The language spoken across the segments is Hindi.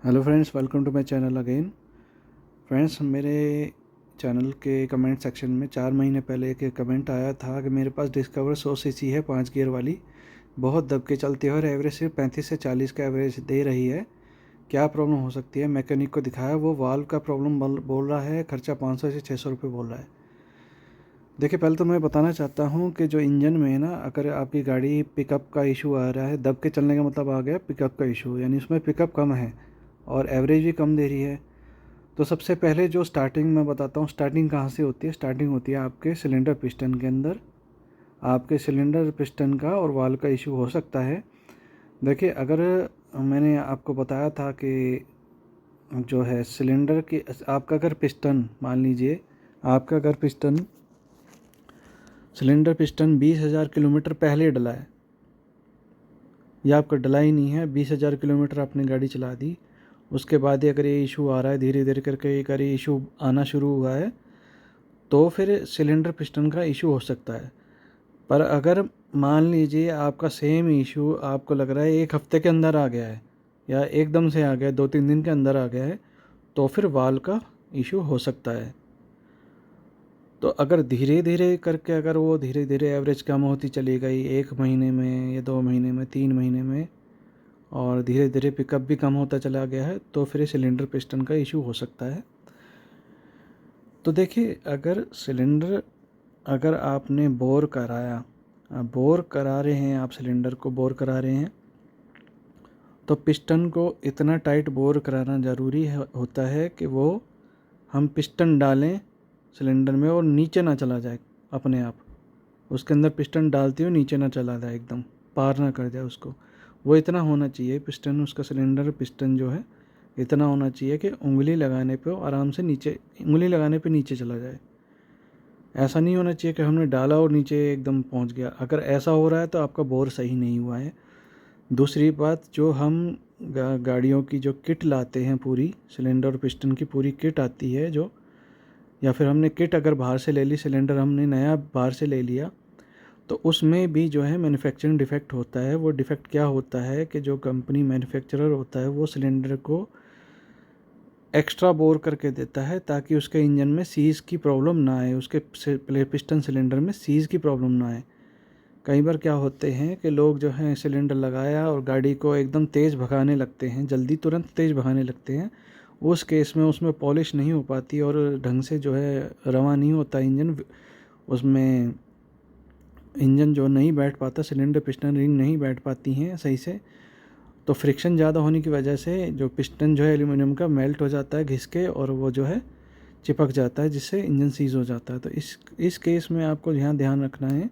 Hello friends, welcome to my channel again. Friends, मेरे चैनल के कमेंट सेक्शन में 4 महीने पहले एक कमेंट आया था कि मेरे पास डिस्कवर 100 सीसी है 5 गियर वाली, बहुत दब के चलती है और एवरेज सिर्फ 35 से 40 का एवरेज दे रही है। क्या प्रॉब्लम हो सकती है? मैकेनिक को दिखाया, वो वाल्व का प्रॉब्लम बोल रहा है। खर्चा 500 से 600 रुपये बोल रहा है। देखिए, पहले तो मैं बताना चाहता हूँ कि जो इंजन में है ना, अगर आपकी गाड़ी पिकअप का इशू आ रहा है, दब के चलने का मतलब आ गया पिकअप का इशू, यानी उसमें पिकअप कम है और एवरेज भी कम दे रही है। तो सबसे पहले जो स्टार्टिंग मैं बताता हूँ, स्टार्टिंग कहाँ से होती है। स्टार्टिंग होती है आपके सिलेंडर पिस्टन के अंदर। आपके सिलेंडर पिस्टन का और वाल्व का इशू हो सकता है। देखिए, अगर मैंने आपको बताया था कि जो है सिलेंडर की, आपका अगर पिस्टन, मान लीजिए आपका अगर पिस्टन, सिलेंडर पिस्टन 20,000 किलोमीटर पहले डला है, या आपका डला ही नहीं है, 20,000 किलोमीटर आपने गाड़ी चला दी, उसके बाद ही अगर ये इशू आ रहा है, धीरे धीरे करके अगर ये इशू आना शुरू हुआ है, तो फिर सिलेंडर पिस्टन का इशू हो सकता है। पर अगर मान लीजिए आपका सेम इशू आपको लग रहा है 1 हफ्ते के अंदर आ गया है, या एकदम से आ गया, 2-3 दिन के अंदर आ गया है, तो फिर वाल्व का इशू हो सकता है। तो अगर धीरे धीरे करके, अगर वो धीरे धीरे एवरेज कम होती चली गई 1 महीने में या 2 महीने में, 3 महीने में, और धीरे धीरे पिकअप भी कम होता चला गया है, तो फिर सिलेंडर पिस्टन का इशू हो सकता है। तो देखिए, अगर सिलेंडर, अगर आपने बोर कराया, बोर करा रहे हैं, आप सिलेंडर को बोर करा रहे हैं, तो पिस्टन को इतना टाइट बोर कराना ज़रूरी होता है कि वो, हम पिस्टन डालें सिलेंडर में और नीचे ना चला जाए अपने आप, उसके अंदर पिस्टन डालते हो नीचे ना चला जाए, एकदम पार ना कर जाए उसको। वो इतना होना चाहिए पिस्टन, उसका सिलेंडर पिस्टन जो है इतना होना चाहिए कि उंगली लगाने पे आराम से नीचे, उंगली लगाने पे नीचे चला जाए। ऐसा नहीं होना चाहिए कि हमने डाला और नीचे एकदम पहुंच गया। अगर ऐसा हो रहा है तो आपका बोर सही नहीं हुआ है। दूसरी बात, जो हम गाड़ियों की जो किट लाते हैं, पूरी सिलेंडर और पिस्टन की पूरी किट आती है जो, या फिर हमने किट अगर बाहर से ले ली, सिलेंडर हमने नया बाहर से ले लिया, तो उसमें भी जो है मैन्युफैक्चरिंग डिफ़ेक्ट होता है। वो डिफ़ेक्ट क्या होता है कि जो कंपनी मैन्युफैक्चरर होता है वो सिलेंडर को एक्स्ट्रा बोर करके देता है ताकि उसके इंजन में सीज़ की प्रॉब्लम ना आए, उसके पिस्टन सिलेंडर में सीज़ की प्रॉब्लम ना आए। कई बार क्या होते हैं कि लोग जो हैं सिलेंडर लगाया और गाड़ी को एकदम तेज़ भगाने लगते हैं, जल्दी तुरंत तेज़ भगाने लगते हैं। उस केस में उसमें पॉलिश नहीं हो पाती और ढंग से जो है रवा नहीं होता इंजन, उसमें इंजन जो नहीं बैठ पाता, सिलेंडर पिस्टन रिंग नहीं बैठ पाती हैं सही से। तो फ्रिक्शन ज़्यादा होने की वजह से जो पिस्टन जो है एल्यूमिनियम का मेल्ट हो जाता है घिस के, और वो जो है चिपक जाता है, जिससे इंजन सीज हो जाता है। तो इस केस में आपको यहाँ ध्यान रखना है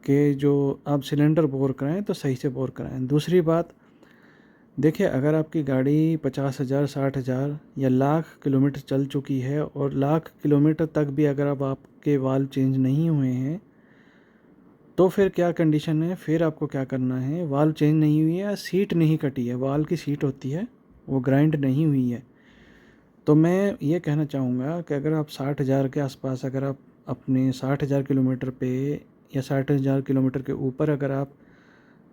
कि जो आप सिलेंडर बोर कराएं तो सही से बोर कराएं। दूसरी बात, देखिए, अगर आपकी गाड़ी 50,000, 60,000 या लाख किलोमीटर चल चुकी है, और लाख किलोमीटर तक भी अगर अब आपके वाल्व चेंज नहीं हुए हैं, तो फिर क्या कंडीशन है? फिर आपको क्या करना है? वाल्व चेंज नहीं हुई है या सीट नहीं कटी है, वाल्व की सीट होती है वो ग्राइंड नहीं हुई है, तो मैं ये कहना चाहूँगा कि अगर आप 60,000 के आसपास, अगर आप अपने 60,000 किलोमीटर पे या 60,000 किलोमीटर के ऊपर अगर आप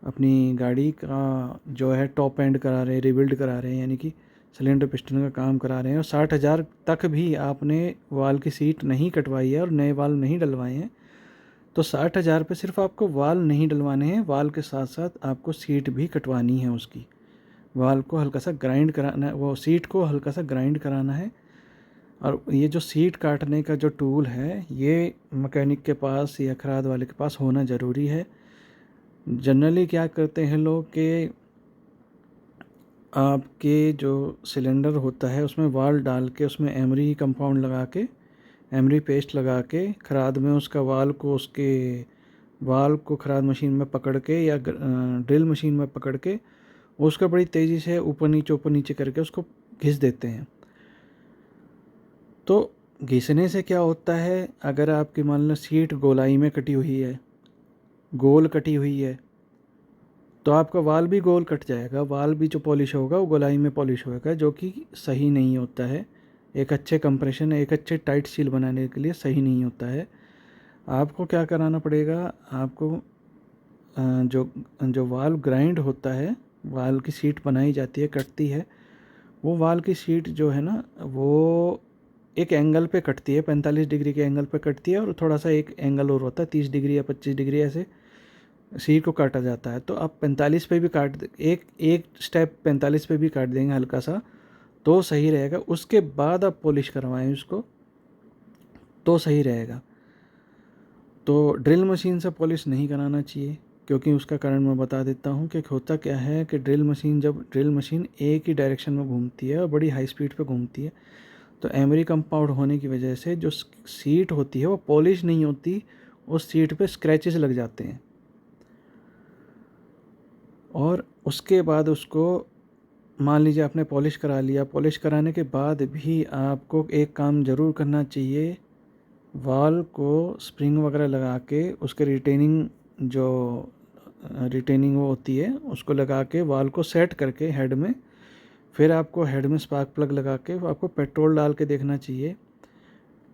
अपनी गाड़ी का जो है टॉप एंड करा रहे हैं, रिबिल्ड करा रहे हैं, यानी कि सिलेंडर पिस्टन का काम करा रहे हैं, और 60,000 तक भी आपने वाल्व की सीट नहीं कटवाई है और नए वाल्व नहीं डलवाए हैं, तो 60,000 पे सिर्फ आपको वाल्व नहीं डलवाने हैं, वाल्व के साथ साथ आपको सीट भी कटवानी है उसकी। वाल्व को हल्का सा ग्राइंड कराना है, वो सीट को हल्का सा ग्राइंड कराना है। और ये जो सीट काटने का जो टूल है, ये मैकेनिक के पास या खराद वाले के पास होना ज़रूरी है। जनरली क्या करते हैं लोग कि आपके जो सिलेंडर होता है उसमें वाल्व डाल के, उसमें एमरी कंपाउंड लगा के, एमरी पेस्ट लगा के खराद में उसका वाल्व को, उसके वाल्व को खराद मशीन में पकड़ के या ड्रिल मशीन में पकड़ के उसका बड़ी तेज़ी से ऊपर नीचे करके उसको घिस देते हैं। तो घिसने से क्या होता है, अगर आपकी मान लो सीट गोलाई में कटी हुई है, गोल कटी हुई है, तो आपका वाल भी गोल कट जाएगा, वाल भी जो पॉलिश होगा वो गोलाई में पॉलिश होगा, जो कि सही नहीं होता है। एक अच्छे कंप्रेशन, एक अच्छे टाइट सील बनाने के लिए सही नहीं होता है। आपको क्या कराना पड़ेगा? आपको जो जो वाल्व ग्राइंड होता है, वाल्व की सीट बनाई जाती है, कटती है। वो वाल्व की सीट जो है ना, वो एक एंगल पे कटती है, 45 डिग्री के एंगल पे कटती है, और थोड़ा सा एक एंगल और होता है 30 डिग्री या 25 डिग्री, ऐसे सीट को काटा जाता है। तो आप 45 पे भी काट, एक एक स्टेप 45 पे भी काट देंगे हल्का सा, तो सही रहेगा। उसके बाद आप पॉलिश करवाएं उसको, तो सही रहेगा। तो ड्रिल मशीन से पॉलिश नहीं कराना चाहिए, क्योंकि उसका कारण मैं बता देता हूँ कि होता क्या है कि जब ड्रिल मशीन एक ही डायरेक्शन में घूमती है और बड़ी हाई स्पीड पे घूमती है, तो एमरी कंपाउंड होने की वजह से जो सीट होती है वो पॉलिश नहीं होती, उस सीट पे स्क्रैचेस लग जाते हैं। और उसके बाद उसको, मान लीजिए आपने पॉलिश करा लिया, पॉलिश कराने के बाद भी आपको एक काम ज़रूर करना चाहिए, वाल्व को स्प्रिंग वगैरह लगा के उसके रिटेनिंग वो होती है, उसको लगा के वाल्व को सेट करके हेड में, फिर आपको हेड में स्पार्क प्लग लगा के आपको पेट्रोल डाल के देखना चाहिए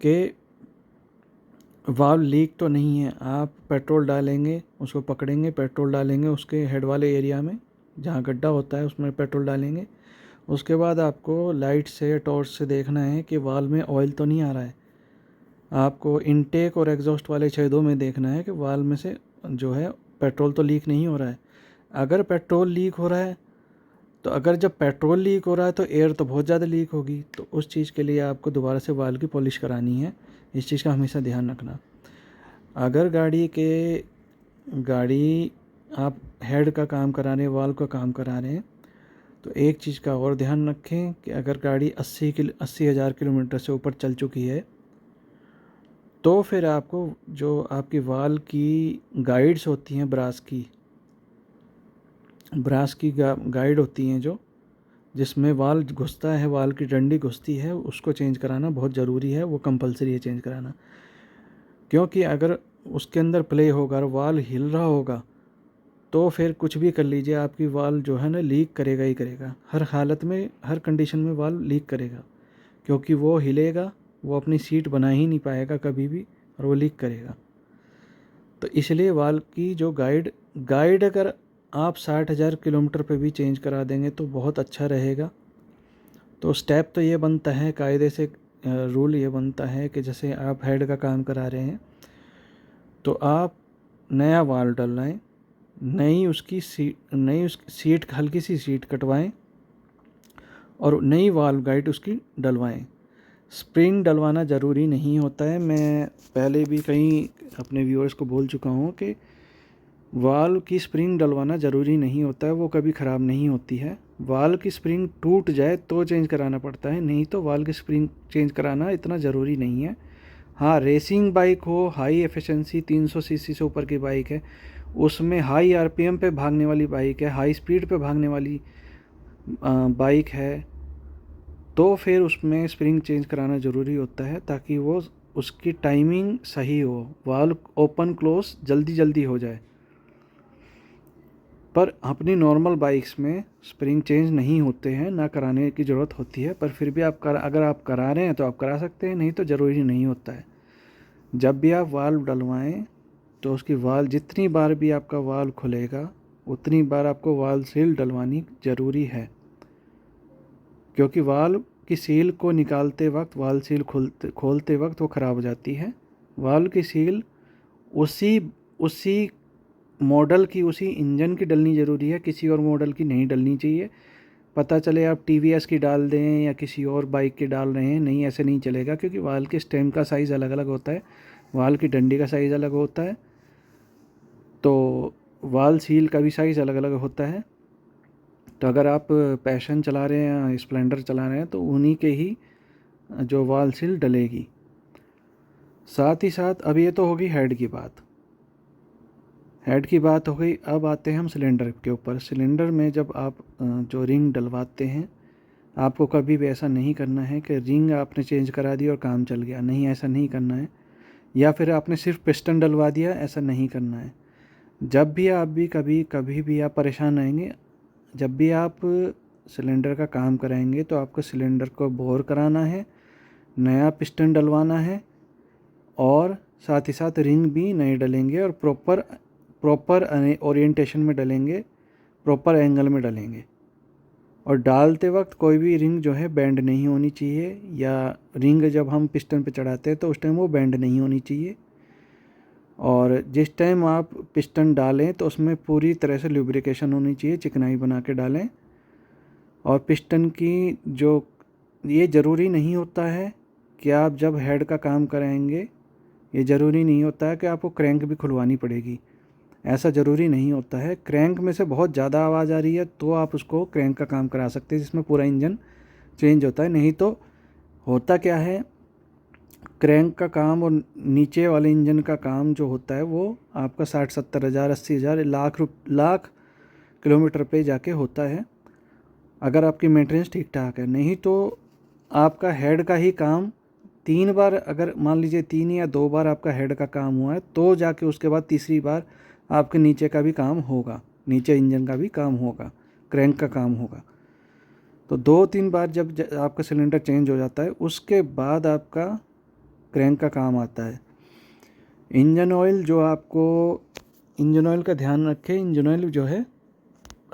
कि वाल्व लीक तो नहीं है। आप पेट्रोल डालेंगे, उसको पकड़ेंगे, पेट्रोल डालेंगे उसके हेड वाले एरिया में जहाँ गड्ढा होता है, उसमें पेट्रोल डालेंगे। उसके बाद आपको लाइट से, टॉर्च से देखना है कि वाल्व में ऑयल तो नहीं आ रहा है। आपको इनटेक और एग्जॉस्ट वाले छेदों में देखना है कि वाल्व में से जो है पेट्रोल तो लीक नहीं हो रहा है। अगर पेट्रोल लीक हो रहा है, तो अगर जब पेट्रोल लीक हो रहा है तो एयर तो बहुत ज़्यादा लीक होगी, तो उस चीज़ के लिए आपको दोबारा से वाल्व की पॉलिश करानी है। इस चीज़ का हमेशा ध्यान रखना। अगर गाड़ी आप हेड का काम करा रहे हैं, वाल्व का काम करा रहे हैं, तो एक चीज़ का और ध्यान रखें कि अगर गाड़ी 80,000 किलोमीटर से ऊपर चल चुकी है, तो फिर आपको जो आपकी वाल्व की गाइड्स होती हैं, ब्रास की गाइड होती हैं, जो जिसमें वाल्व घुसता है, वाल्व की डंडी घुसती है, उसको चेंज कराना बहुत ज़रूरी है। वो कंपलसरी है चेंज कराना, क्योंकि अगर उसके अंदर प्ले होगा और वाल्व हिल रहा होगा, तो फिर कुछ भी कर लीजिए, आपकी वाल्व जो है ना लीक करेगा ही करेगा। हर हालत में, हर कंडीशन में वाल्व लीक करेगा, क्योंकि वो हिलेगा, वो अपनी सीट बना ही नहीं पाएगा कभी भी, और वो लीक करेगा। तो इसलिए वाल्व की जो गाइड अगर आप 60,000 किलोमीटर पे भी चेंज करा देंगे तो बहुत अच्छा रहेगा। तो स्टेप तो ये बनता है, कायदे से रूल ये बनता है कि जैसे आप हेड का काम करा रहे हैं, तो आप नया वाल्व डलवाएं, नई उसकी सीट, हल्की सी सीट कटवाएं, और नई वाल्व गाइड उसकी डलवाएं। स्प्रिंग डलवाना ज़रूरी नहीं होता है। मैं पहले भी कहीं अपने व्यूअर्स को बोल चुका हूँ कि वाल्व की स्प्रिंग डलवाना ज़रूरी नहीं होता है, वो कभी ख़राब नहीं होती है। वाल्व की स्प्रिंग टूट जाए तो चेंज कराना पड़ता है, नहीं तो वाल्व की स्प्रिंग चेंज कराना इतना ज़रूरी नहीं है। हाँ, रेसिंग बाइक हो, हाई एफिशिएंसी 300 सीसी से ऊपर की बाइक है, उसमें हाई आरपीएम पे भागने वाली बाइक है, हाई स्पीड पे भागने वाली बाइक है, तो फिर उसमें स्प्रिंग चेंज कराना ज़रूरी होता है, ताकि वो उसकी टाइमिंग सही हो, वाल्व ओपन क्लोज जल्दी जल्दी हो जाए। पर अपनी नॉर्मल बाइक्स में स्प्रिंग चेंज नहीं होते हैं, ना कराने की ज़रूरत होती है। पर फिर भी अगर आप करा रहे हैं तो आप करा सकते हैं, नहीं तो ज़रूरी नहीं होता है। जब भी आप वाल्व डलवाएं, तो उसकी वाल्व, जितनी बार भी आपका वाल्व खुलेगा उतनी बार आपको वाल्व सील डलवानी ज़रूरी है, क्योंकि वाल्व की सील को निकालते वक्त, वाल्व सील खोलते वक्त वो ख़राब हो जाती है। वाल्व की सील उसी उसी मॉडल की, उसी इंजन की डलनी ज़रूरी है, किसी और मॉडल की नहीं डलनी चाहिए। पता चले आप टीवीएस की डाल दें या किसी और बाइक की डाल रहे हैं, नहीं, ऐसे नहीं चलेगा, क्योंकि वाल्व के स्टेम का साइज़ अलग अलग होता है, वाल्व की डंडी का साइज़ अलग होता है, तो वाल्व सील का भी साइज़ अलग अलग होता है। तो अगर आप पैशन चला रहे हैं या स्प्लेंडर चला रहे हैं, तो उन्हीं के ही जो वाल्व सील डलेगी। साथ ही साथ अब ये तो होगी हेड की बात हो गई। अब आते हैं हम सिलेंडर के ऊपर। सिलेंडर में जब आप जो रिंग डलवाते हैं, आपको कभी भी ऐसा नहीं करना है कि रिंग आपने चेंज करा दी और काम चल गया, नहीं, ऐसा नहीं करना है। या फिर आपने सिर्फ पिस्टन डलवा दिया, ऐसा नहीं करना है। जब भी आप भी कभी भी आप परेशान आएंगे, जब भी आप सिलेंडर का काम कराएंगे, तो आपको सिलेंडर को बोर कराना है, नया पिस्टन डलवाना है, और साथ ही साथ रिंग भी नए डलेंगे और प्रॉपर ओरिएंटेशन में डलेंगे, प्रॉपर एंगल में डालेंगे। और डालते वक्त कोई भी रिंग जो है बेंड नहीं होनी चाहिए, या रिंग जब हम पिस्टन पे चढ़ाते हैं तो उस टाइम वो बेंड नहीं होनी चाहिए। और जिस टाइम आप पिस्टन डालें तो उसमें पूरी तरह से लुब्रिकेशन होनी चाहिए, चिकनाई बना के डालें। और पिस्टन की जो, ये ज़रूरी नहीं होता है कि आप जब हेड का काम कराएंगे, ये ज़रूरी नहीं होता है कि आपको क्रैंक भी खुलवानी पड़ेगी, ऐसा ज़रूरी नहीं होता है। क्रैंक में से बहुत ज़्यादा आवाज़ आ रही है तो आप उसको क्रैंक का काम करा सकते हैं, जिसमें पूरा इंजन चेंज होता है। नहीं तो होता क्या है, क्रैंक का काम और नीचे वाले इंजन का काम जो होता है वो आपका 60-70 हज़ार, 80 हज़ार, लाख किलोमीटर पे जाके होता है, अगर आपकी मेंटेनेंस ठीक ठाक है। नहीं तो आपका हेड का ही काम 3 बार, अगर मान लीजिए 3 या 2 बार आपका हेड का काम हुआ है तो जाके उसके बाद तीसरी बार आपके नीचे का भी काम होगा, नीचे इंजन का भी काम होगा, क्रैंक का काम होगा। तो 2-3 बार जब आपका सिलेंडर चेंज हो जाता है उसके बाद आपका क्रैंक का काम आता है। इंजन ऑयल जो आपको, इंजन ऑयल का ध्यान रखें, इंजन ऑयल जो है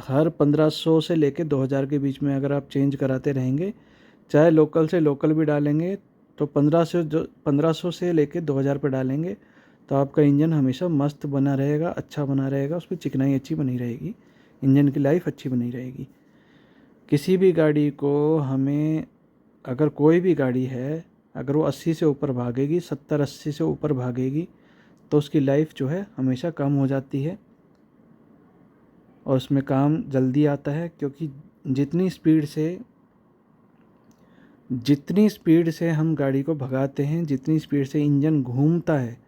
हर 1500 से लेके 2000 के बीच में अगर आप चेंज कराते रहेंगे, चाहे लोकल से लोकल भी डालेंगे तो 1500 से लेके 2000 पे डालेंगे तो आपका इंजन हमेशा मस्त बना रहेगा, अच्छा बना रहेगा, उसमें चिकनाई अच्छी बनी रहेगी, इंजन की लाइफ अच्छी बनी रहेगी। किसी भी गाड़ी को हमें, अगर कोई भी गाड़ी है, अगर वो 80 से ऊपर भागेगी, 70-80 से ऊपर भागेगी तो उसकी लाइफ जो है हमेशा कम हो जाती है और उसमें काम जल्दी आता है। क्योंकि जितनी स्पीड से हम गाड़ी को भगाते हैं, जितनी स्पीड से इंजन घूमता है,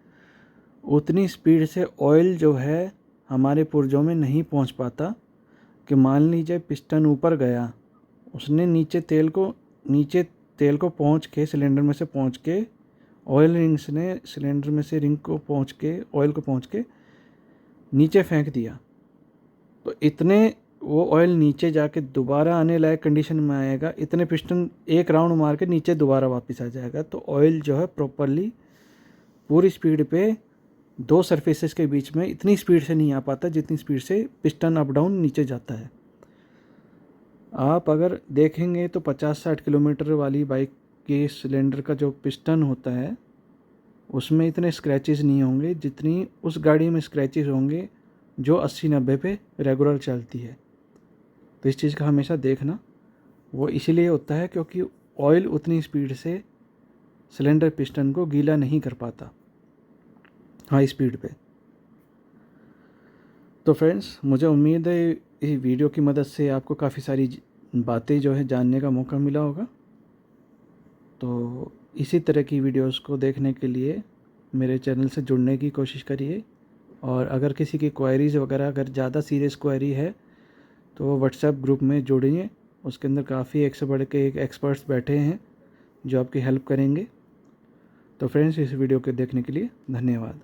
उतनी स्पीड से ऑयल जो है हमारे पुर्जों में नहीं पहुंच पाता। कि मान लीजिए पिस्टन ऊपर गया, उसने नीचे तेल को पहुंच के, सिलेंडर में से पहुंच के, ऑयल रिंग्स ने सिलेंडर में से रिंग को पहुंच के, ऑयल को पहुंच के नीचे फेंक दिया, तो इतने वो ऑयल नीचे जाके दोबारा आने लायक कंडीशन में आएगा, इतने पिस्टन एक राउंड मार के नीचे दोबारा वापस आ जाएगा। तो ऑयल जो है प्रॉपरली पूरी स्पीड पे 2 सरफेसेस के बीच में इतनी स्पीड से नहीं आ पाता जितनी स्पीड से पिस्टन अप डाउन नीचे जाता है। आप अगर देखेंगे तो 50-60 किलोमीटर वाली बाइक के सिलेंडर का जो पिस्टन होता है उसमें इतने स्क्रैचेस नहीं होंगे जितनी उस गाड़ी में स्क्रैचेस होंगे जो 80-90 पे रेगुलर चलती है। तो इस चीज़ का हमेशा देखना, वो इसीलिए होता है क्योंकि ऑयल उतनी स्पीड से सिलेंडर पिस्टन को गीला नहीं कर पाता हाई स्पीड पे। तो फ्रेंड्स, मुझे उम्मीद है इस वीडियो की मदद से आपको काफ़ी सारी बातें जो है जानने का मौका मिला होगा। तो इसी तरह की वीडियोस को देखने के लिए मेरे चैनल से जुड़ने की कोशिश करिए। और अगर किसी की क्वेरीज़ वगैरह, अगर ज़्यादा सीरियस क्वेरी है तो वो व्हाट्सएप ग्रुप में जुड़िए, उसके अंदर काफ़ी एक से बढ़ के एक एक्सपर्ट्स बैठे हैं जो आपकी हेल्प करेंगे। तो फ्रेंड्स, इस वीडियो को देखने के लिए धन्यवाद।